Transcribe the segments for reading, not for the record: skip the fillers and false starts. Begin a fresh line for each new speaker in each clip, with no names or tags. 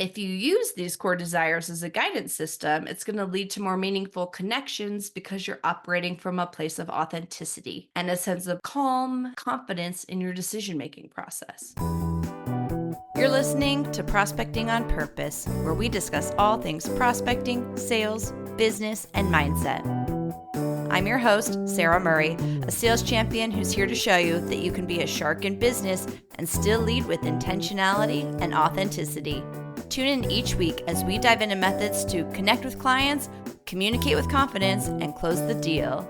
If you use these core desires as a guidance system, it's going to lead to more meaningful connections because you're operating from a place of authenticity and a sense of calm confidence in your decision making process. You're listening to Prospecting on Purpose, where we discuss all things prospecting, sales, business, and mindset. I'm your host, Sara Murray, a sales champion who's here to show you that you can be a shark in business and still lead with intentionality and authenticity. Tune in each week as we dive into methods to connect with clients, communicate with confidence, and close the deal.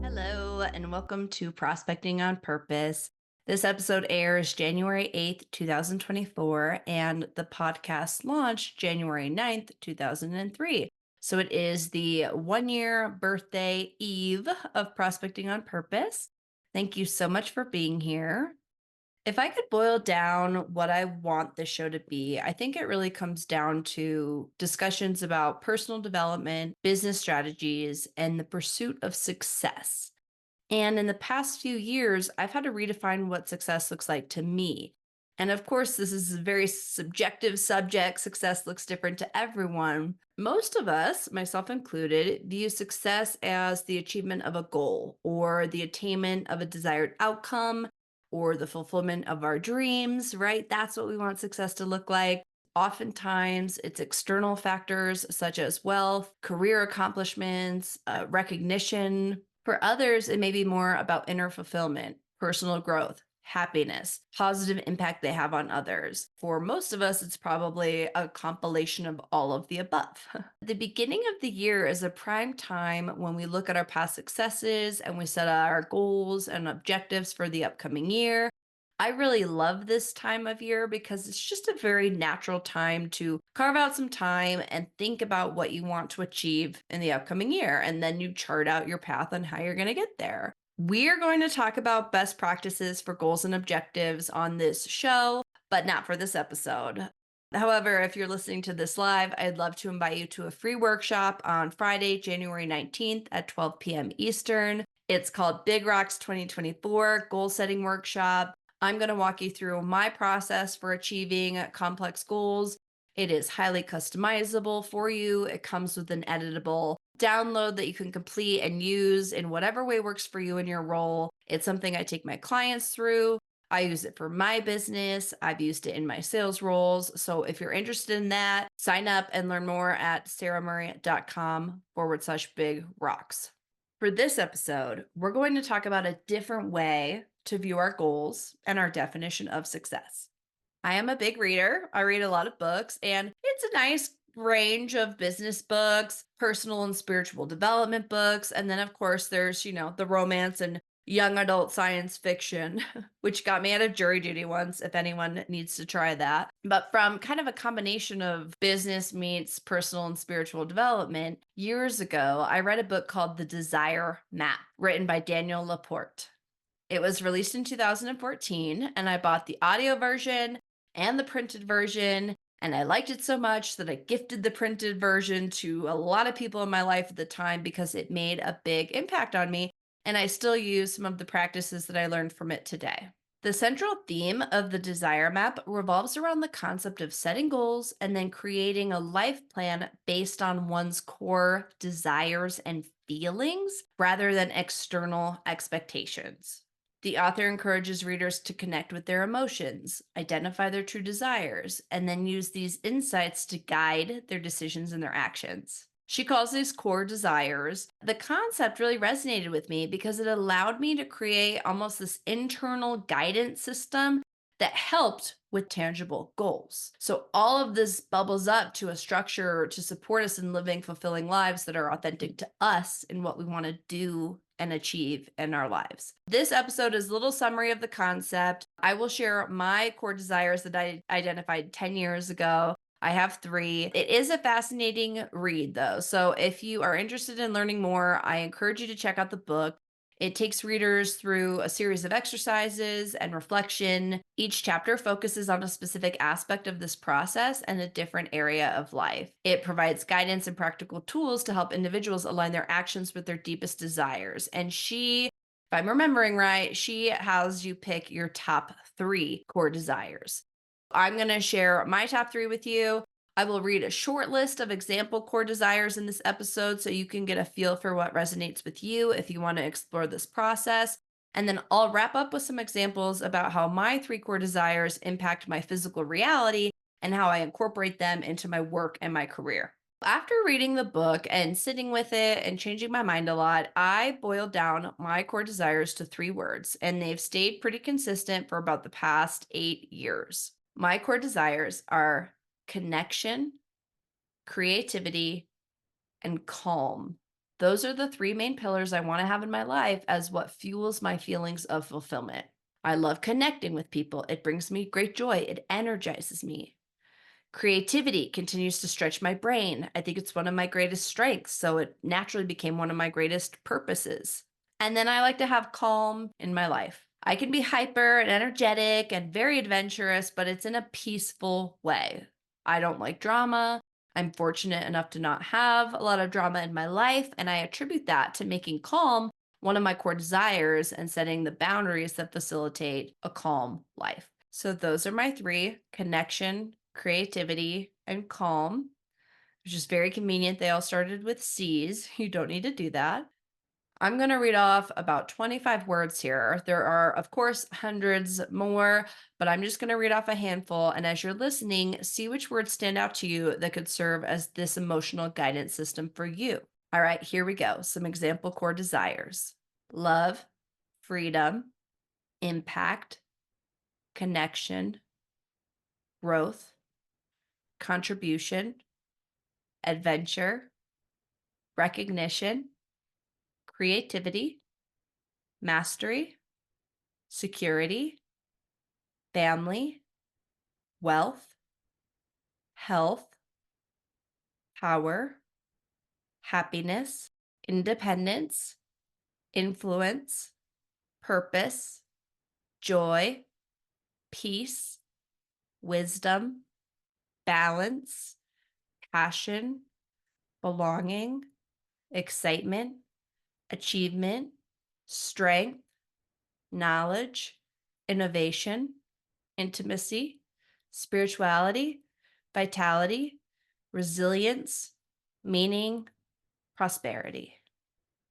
Hello, and welcome to Prospecting on Purpose. This episode airs January 8th, 2024, and the podcast launched January 9th, 2003. So it is the 1-year birthday eve of Prospecting on Purpose. Thank you so much for being here. If I could boil down what I want this show to be, I think it really comes down to discussions about personal development, business strategies, and the pursuit of success. And in the past few years, I've had to redefine what success looks like to me. And of course, this is a very subjective subject. Success looks different to everyone. Most of us, myself included, view success as the achievement of a goal or the attainment of a desired outcome or the fulfillment of our dreams, right? That's what we want success to look like. Oftentimes, it's external factors such as wealth, career accomplishments, recognition. For others, it may be more about inner fulfillment, personal growth, happiness, positive impact they have on others. For most of us, it's probably a compilation of all of the above. The beginning of the year is a prime time when we look at our past successes and we set our goals and objectives for the upcoming year. I really love this time of year because it's just a very natural time to carve out some time and think about what you want to achieve in the upcoming year. And then you chart out your path on how you're going to get there. We are going to talk about best practices for goals and objectives on this show, but not for this episode. However, if you're listening to this live, I'd love to invite you to a free workshop on Friday, January 19th at 12 p.m. Eastern. It's called Big Rocks 2024 Goal Setting Workshop. I'm going to walk you through my process for achieving complex goals. It is highly customizable for you. It comes with an editable download that you can complete and use in whatever way works for you in your role. It's something I take my clients through. I use it for my business. I've used it in my sales roles. So if you're interested in that, sign up and learn more at saramurray.com/big rocks. For this episode, we're going to talk about a different way to view our goals and our definition of success. I am a big reader. I read a lot of books, and it's a nice range of business books, personal and spiritual development books. And then, of course, there's, the romance and young adult science fiction, which got me out of jury duty once, if anyone needs to try that. But from kind of a combination of business meets personal and spiritual development, years ago, I read a book called The Desire Map, written by Danielle LaPorte. It was released in 2014, and I bought the audio version and the printed version. And I liked it so much that I gifted the printed version to a lot of people in my life at the time because it made a big impact on me. And I still use some of the practices that I learned from it today. The central theme of the Desire Map revolves around the concept of setting goals and then creating a life plan based on one's core desires and feelings rather than external expectations. The author encourages readers to connect with their emotions, identify their true desires, and then use these insights to guide their decisions and their actions. She calls these core desires. The concept really resonated with me because it allowed me to create almost this internal guidance system that helped with tangible goals. So all of this bubbles up to a structure to support us in living fulfilling lives that are authentic to us and what we want to do and achieve in our lives. This episode is a little summary of the concept. I will share my core desires that I identified 10 years ago. I have 3. It is a fascinating read though. So if you are interested in learning more, I encourage you to check out the book. It takes readers through a series of exercises and reflection. Each chapter focuses on a specific aspect of this process and a different area of life. It provides guidance and practical tools to help individuals align their actions with their deepest desires. And she If I'm remembering right, she has you pick your top three core desires. I'm going to share my top three with you. I will read a short list of example core desires in this episode so you can get a feel for what resonates with you if you want to explore this process. And then I'll wrap up with some examples about how my three core desires impact my physical reality and how I incorporate them into my work and my career. After reading the book and sitting with it and changing my mind a lot, I boiled down my core desires to three words, and they've stayed pretty consistent for about the past 8 years. My core desires are connection, creativity, and calm. Those are the three main pillars I want to have in my life as what fuels my feelings of fulfillment. I love connecting with people. It brings me great joy. It energizes me. Creativity continues to stretch my brain. I think it's one of my greatest strengths, so it naturally became one of my greatest purposes. And then I like to have calm in my life. I can be hyper and energetic and very adventurous, but it's in a peaceful way. I don't like drama. I'm fortunate enough to not have a lot of drama in my life, and I attribute that to making calm one of my core desires and setting the boundaries that facilitate a calm life. So those are my three: connection, creativity, and calm, which is very convenient. They all started with C's. You don't need to do that. I'm going to read off about 25 words here. There are, of course, hundreds more, but I'm just going to read off a handful. And as you're listening, see which words stand out to you that could serve as this emotional guidance system for you. All right, here we go. Some example core desires: love, freedom, impact, connection, growth, contribution, adventure, recognition, creativity, mastery, security, family, wealth, health, power, happiness, independence, influence, purpose, joy, peace, wisdom, balance, passion, belonging, excitement, achievement, strength, knowledge, innovation, intimacy, spirituality, vitality, resilience, meaning, prosperity.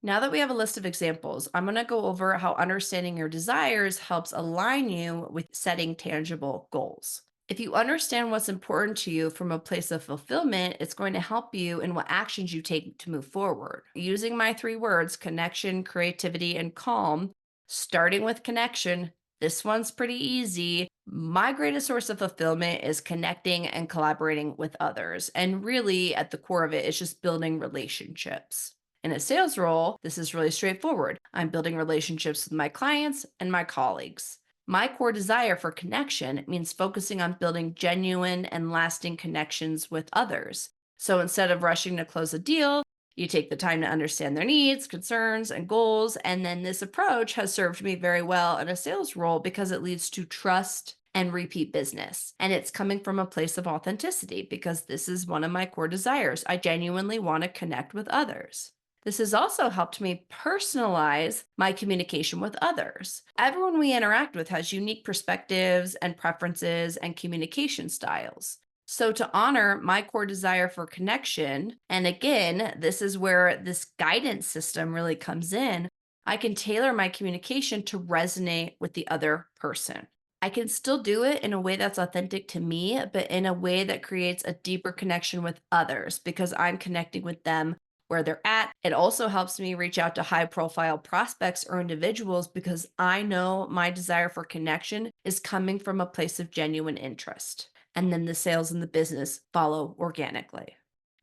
Now that we have a list of examples, I'm going to go over how understanding your desires helps align you with setting tangible goals. If you understand what's important to you from a place of fulfillment, it's going to help you in what actions you take to move forward. Using my three words: connection, creativity, and calm, starting with connection, this one's pretty easy. My greatest source of fulfillment is connecting and collaborating with others. And really, at the core of it, it's just building relationships. In a sales role, this is really straightforward. I'm building relationships with my clients and my colleagues. My core desire for connection means focusing on building genuine and lasting connections with others. So instead of rushing to close a deal, you take the time to understand their needs, concerns, and goals. And then this approach has served me very well in a sales role because it leads to trust and repeat business. And it's coming from a place of authenticity because this is one of my core desires. I genuinely want to connect with others. This has also helped me personalize my communication with others. Everyone we interact with has unique perspectives and preferences and communication styles. So, to honor my core desire for connection, and again, this is where this guidance system really comes in, I can tailor my communication to resonate with the other person. I can still do it in a way that's authentic to me, but in a way that creates a deeper connection with others because I'm connecting with them where they're at. It also helps me reach out to high profile prospects or individuals because I know my desire for connection is coming from a place of genuine interest. And then the sales and the business follow organically.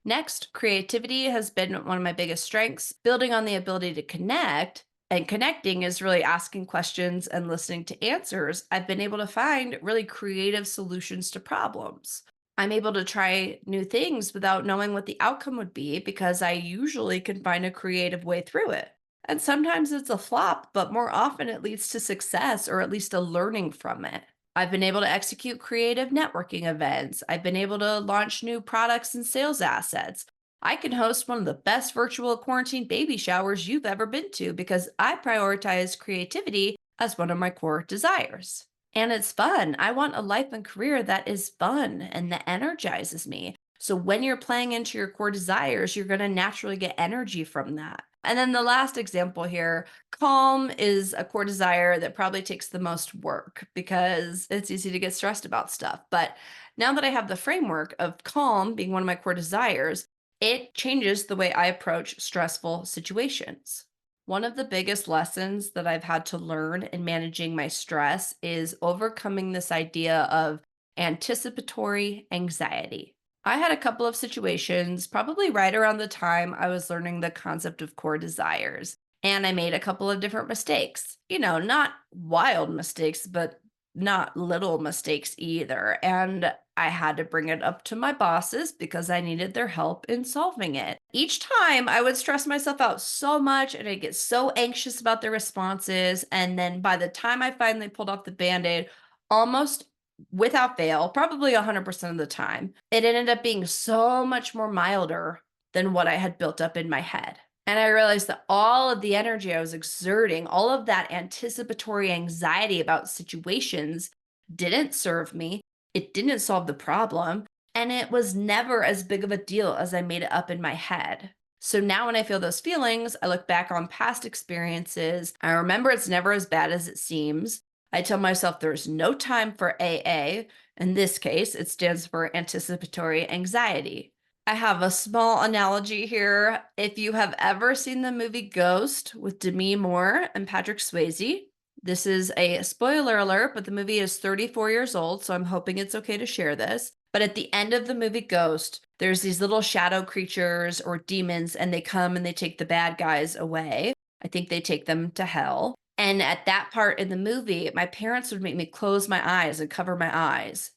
Next, creativity has been one of my biggest strengths. Building on the ability to connect, and connecting is really asking questions and listening to answers. I've been able to find really creative solutions to problems. I'm able to try new things without knowing what the outcome would be because I usually can find a creative way through it. And sometimes it's a flop, but more often it leads to success or at least a learning from it. I've been able to execute creative networking events. I've been able to launch new products and sales assets. I can host one of the best virtual quarantine baby showers you've ever been to because I prioritize creativity as one of my core desires. And it's fun. I want a life and career that is fun and that energizes me. So when you're playing into your core desires, you're going to naturally get energy from that. And then the last example here, calm is a core desire that probably takes the most work because it's easy to get stressed about stuff. But now that I have the framework of calm being one of my core desires, it changes the way I approach stressful situations. One of the biggest lessons that I've had to learn in managing my stress is overcoming this idea of anticipatory anxiety. I had a couple of situations, probably right around the time I was learning the concept of core desires, and I made a couple of different mistakes. Not wild mistakes, but not little mistakes either. And I had to bring it up to my bosses because I needed their help in solving it. Each time I would stress myself out so much and I'd get so anxious about their responses. And then by the time I finally pulled off the band aid, almost without fail, probably 100% of the time, it ended up being so much more milder than what I had built up in my head. And I realized that all of the energy I was exerting, all of that anticipatory anxiety about situations didn't serve me. It didn't solve the problem. And it was never as big of a deal as I made it up in my head. So now when I feel those feelings, I look back on past experiences. I remember it's never as bad as it seems. I tell myself there's no time for AA. In this case, it stands for anticipatory anxiety. I have a small analogy here. If you have ever seen the movie Ghost with Demi Moore and Patrick Swayze, this is a spoiler alert, but the movie is 34 years old, so I'm hoping it's okay to share this. But at the end of the movie Ghost, there's these little shadow creatures or demons, and they come and they take the bad guys away. I think they take them to hell. And at that part in the movie, my parents would make me close my eyes and cover my eyes.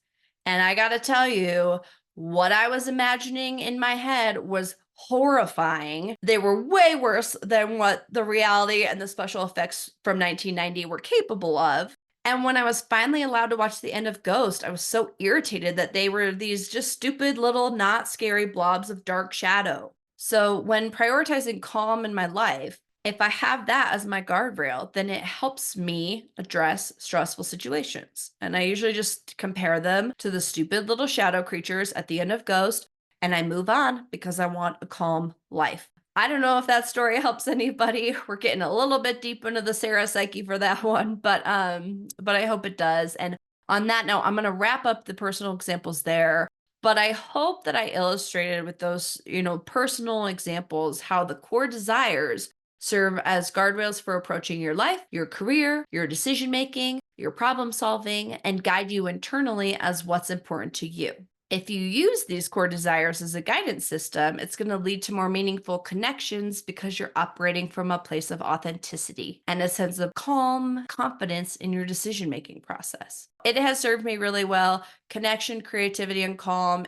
And I got to tell you, what I was imagining in my head was horrifying. They were way worse than what the reality and the special effects from 1990 were capable of. And when I was finally allowed to watch the end of Ghost, I was so irritated that they were these just stupid little not scary blobs of dark shadow. So when prioritizing calm in my life, if I have that as my guardrail, then it helps me address stressful situations. And I usually just compare them to the stupid little shadow creatures at the end of Ghost, and I move on because I want a calm life. I don't know if that story helps anybody. We're getting a little bit deep into the Sara psyche for that one, but I hope it does. And on that note, I'm going to wrap up the personal examples there. But I hope that I illustrated with those, personal examples how the core desires serve as guardrails for approaching your life, your career, your decision making, your problem solving, and guide you internally as what's important to you. If you use these core desires as a guidance system, it's going to lead to more meaningful connections because you're operating from a place of authenticity and a sense of calm confidence in your decision-making process. It has served me really well. Connection, creativity, and calm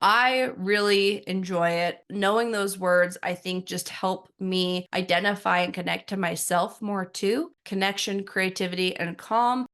I really enjoy it. Knowing those words, I think, just help me identify and connect to myself more too. Connection, creativity, and calm.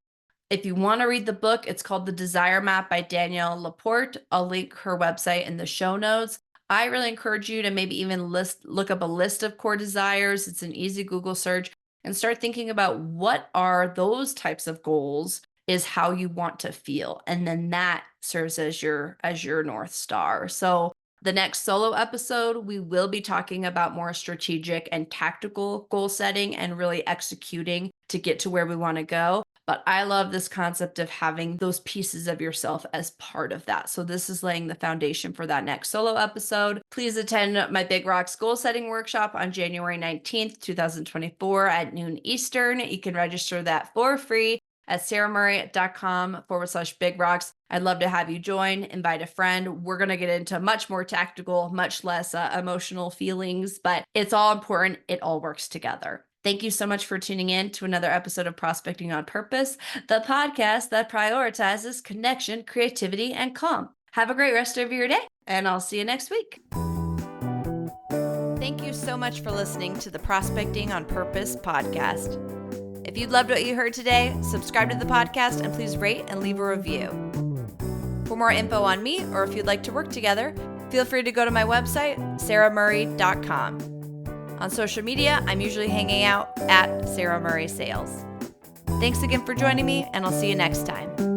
If you want to read the book, it's called The Desire Map by Danielle LaPorte. I'll link her website in the show notes. I really encourage you to maybe even look up a list of core desires. It's an easy Google search and start thinking about what are those types of goals is how you want to feel. And then that serves as your North Star. So the next solo episode, we will be talking about more strategic and tactical goal setting and really executing to get to where we want to go. But I love this concept of having those pieces of yourself as part of that. So this is laying the foundation for that next solo episode. Please attend my Big Rocks goal setting workshop on January 19th, 2024 at noon Eastern. You can register that for free at saramurray.com/big rocks. I'd love to have you join, invite a friend. We're going to get into much more tactical, much less emotional feelings, but it's all important. It all works together. Thank you so much for tuning in to another episode of Prospecting on Purpose, the podcast that prioritizes connection, creativity, and calm. Have a great rest of your day, and I'll see you next week. Thank you so much for listening to the Prospecting on Purpose podcast. If you loved what you heard today, subscribe to the podcast and please rate and leave a review. For more info on me, or if you'd like to work together, Feel free to go to my website, saramurray.com. On social media, I'm usually hanging out at Sara Murray Sales. Thanks again for joining me, and I'll see you next time.